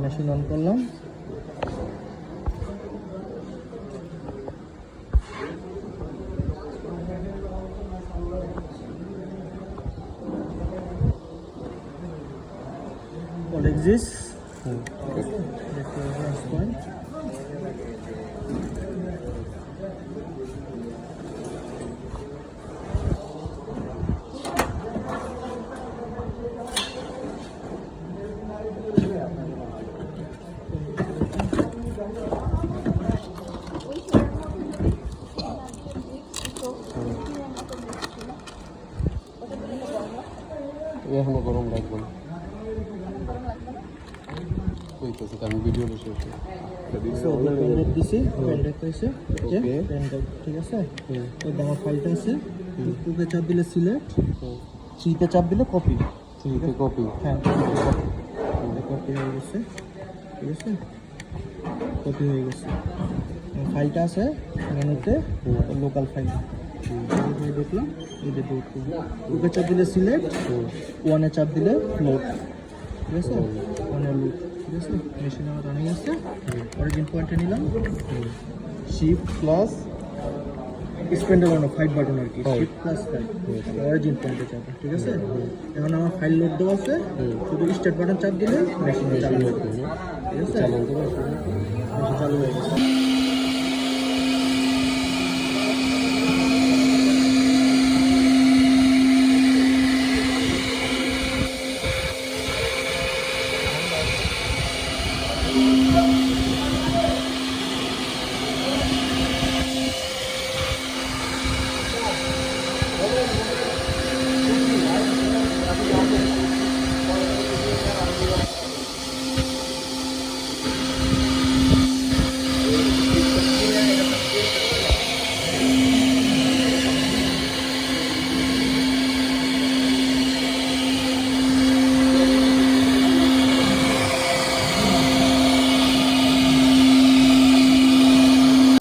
Machine on করলাম। What exists? Reference point. এখনো গরম লাগবে না, আমি ভিডিও বসে দিছি পেনড্রাইভ হয়েছে, পেনড্রাইভ ঠিক আছে। এবার আমার ফাইলটা আছে, টুকে চাপ দিলে সিলেক্ট, থ্রিতে চাপ দিলে কপি, কপি, হ্যাঁ কপি হয়ে গেছে, ঠিক আছে, কপি হয়ে গেছে। ফাইলটা আছে মেনুতে, লোকাল ফাইল দেখলাম, এই যে টুকে চাপ দিলে সিলেক্ট, ওয়ানে চাপ দিলে লোড, ঠিক আছে, ওয়ানে লোড, ঠিক আছে। মেশিন আমার রানিং আছে। অরিজিন পয়েন্টে নিলাম, শিফট প্লাস স্পেন্ডের অন 5 বাটন আর কি, শিফট প্লাস 5 অরিজিন পয়েন্টে চাপ, ঠিক আছে। এখন আমার ফাইল লোড দেওয়া আছে, শুধু স্টার্ট বাটন চাপ দিলে মেশিন চালু হবে, ঠিক আছে, চালু হয়ে গেছে।